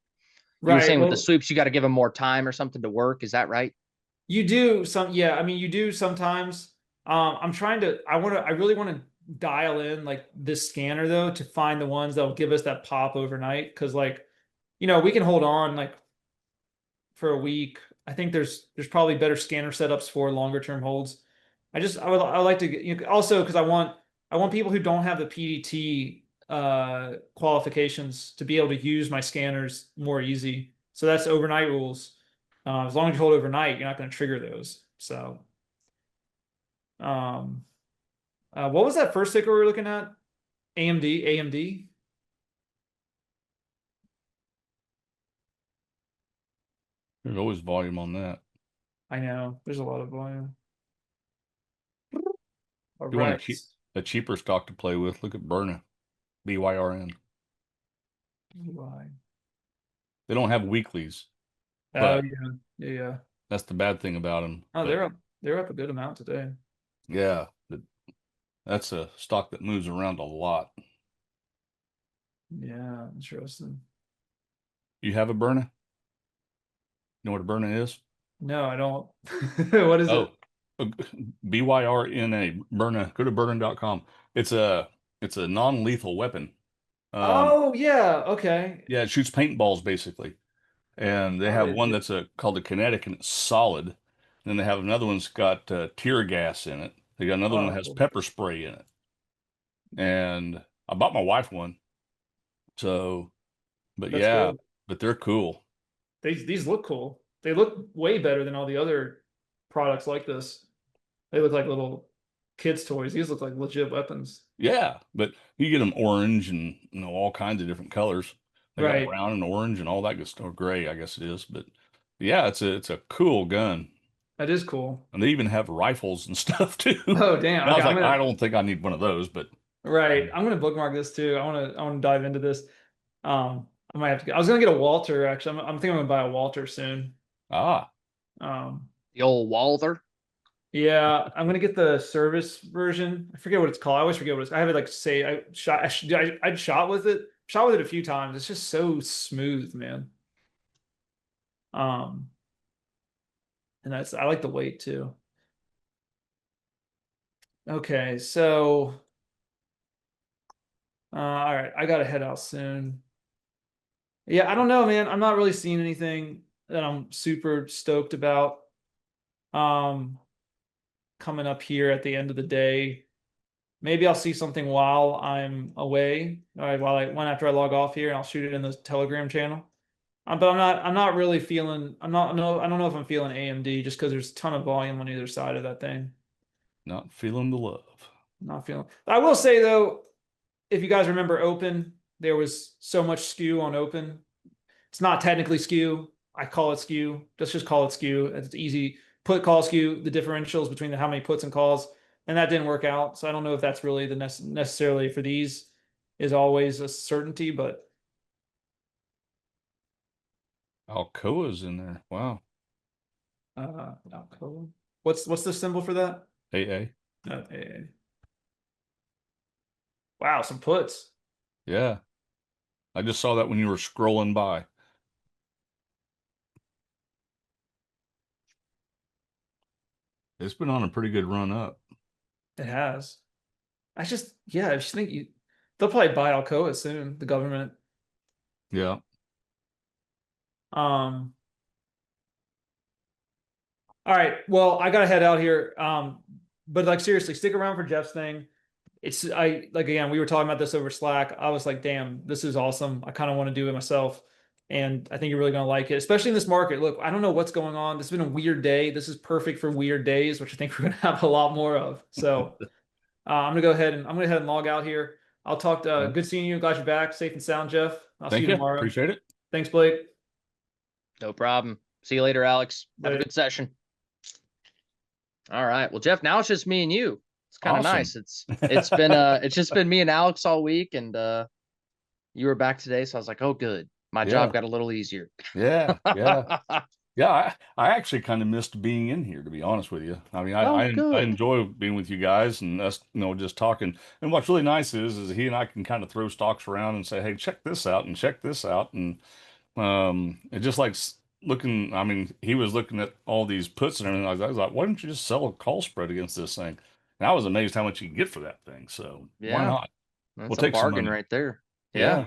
you were Right. saying with the Well, sweeps, you got to give them more time or something to work. Is that right? you do some, yeah. I mean, you do sometimes. I'm trying to. I really want to dial in like this scanner though to find the ones that will give us that pop overnight. Because like, you know, we can hold on like for a week. I think there's probably better scanner setups for longer term holds. I would like to get also because I want people who don't have the PDT qualifications to be able to use my scanners more easy. So that's overnight rules. As long as you hold overnight, you're not going to trigger those. So, um, what was that first ticker we were looking at? AMD, AMD. There's always volume on that. I know there's a lot of volume. All If you want right. a cheaper stock to play with, look at Byrna, BYRN. Why? They don't have weeklies, Oh but yeah, yeah, yeah. that's the bad thing about them. Oh, But they're up a good amount today. yeah, that's a stock that moves around a lot. Yeah, interesting. You have a Byrna? You know what a Byrna is? No, I don't. What is it? Oh, BYRNA, Byrna. Go to Byrna.com. It's a it's a non-lethal weapon. Um, Oh yeah, okay. yeah, it shoots paintballs basically. And they Oh, have one that's called a kinetic and it's solid. Then they have another one's got tear gas in it. They got another one that oh, has cool. pepper spray in it. And I bought my wife one. So, but That's yeah, good. but they're cool. These look cool. They look way better than all the other products like this. They look like little kids' toys. These look like legit weapons. Yeah, but you get them orange and all kinds of different colors. They got Right. brown and orange and all that good stuff. Gray, I guess it is. But yeah, it's a cool gun. That is cool. And they even have rifles and stuff too. Oh damn. And I Okay, was like, I don't think I need one of those, but I'm gonna bookmark this too. I wanna dive into this. Um I might have to get, I was gonna get a Walter actually. I'm thinking I'm gonna buy a Walter soon. Ah, Um, The old Walther. yeah, I'm gonna get the service version. I forget what it's called. I always forget what it's. I have it like say I shot with it. Shot with it a few times. It's just so smooth, man. Um, and that's I like the weight too. Okay, so all right, I gotta head out soon. Yeah, I don't know, man. I'm not really seeing anything that I'm super stoked about. Um, coming up here at the end of the day. Maybe I'll see something while I'm away, while I when after I log off here, and I'll shoot it in the Telegram channel. But I'm not really feeling. I'm not no. I don't know if I'm feeling AMD just because there's a ton of volume on either side of that thing. not feeling the love. Not feeling. I will say though, if you guys remember Open, there was so much skew on Open. It's not technically skew. I call it skew. Let's just call it skew. It's easy. Put call skew, the differentials between how many puts and calls, and that didn't work out. So I don't know if that's really the necessarily for these is always a certainty, but Alcoa's in there. Wow. Alcoa. What's the symbol for that? AA. Okay. Wow, some puts. Yeah. I just saw that when you were scrolling by. It's been on a pretty good run up. It has. I just think they'll probably buy Alcoa soon, the government. Yeah. Um, all right. Well, I gotta head out here. But like seriously, stick around for Jeff's thing. It's I like again, we were talking about this over Slack. I was like, damn, this is awesome. I kind of want to do it myself. And I think you're really gonna like it, especially in this market. Look, I don't know what's going on. This has been a weird day. This is perfect for weird days, which I think we're gonna have a lot more of. So I'm gonna go ahead and log out here. I'll talk to good seeing you. Glad you're back, safe and sound, Jeff. I'll see Thank you you. tomorrow. Appreciate it. Thanks, Blake. No problem. See you later, Alex. Have a Later. good session. All right. Well, Jeff, now it's just me and you. It's kind of Awesome. nice. It's just been me and Alex all week, and you were back today, so I was like, oh, good. My job got a little easier. Yeah. Yeah. Yeah. I actually kind of missed being in here, to be honest with you. I mean, I good. enjoy being with you guys and us, just talking. And what's really nice is he and I can kind of throw stocks around and say, hey, check this out and check this out. And it just like looking, I mean, he was looking at all these puts and everything. I was like, why don't you just sell a call spread against this thing? And I was amazed how much you can get for that thing. So why Yeah. not? That's We'll a take some bargain money. right there. Yeah.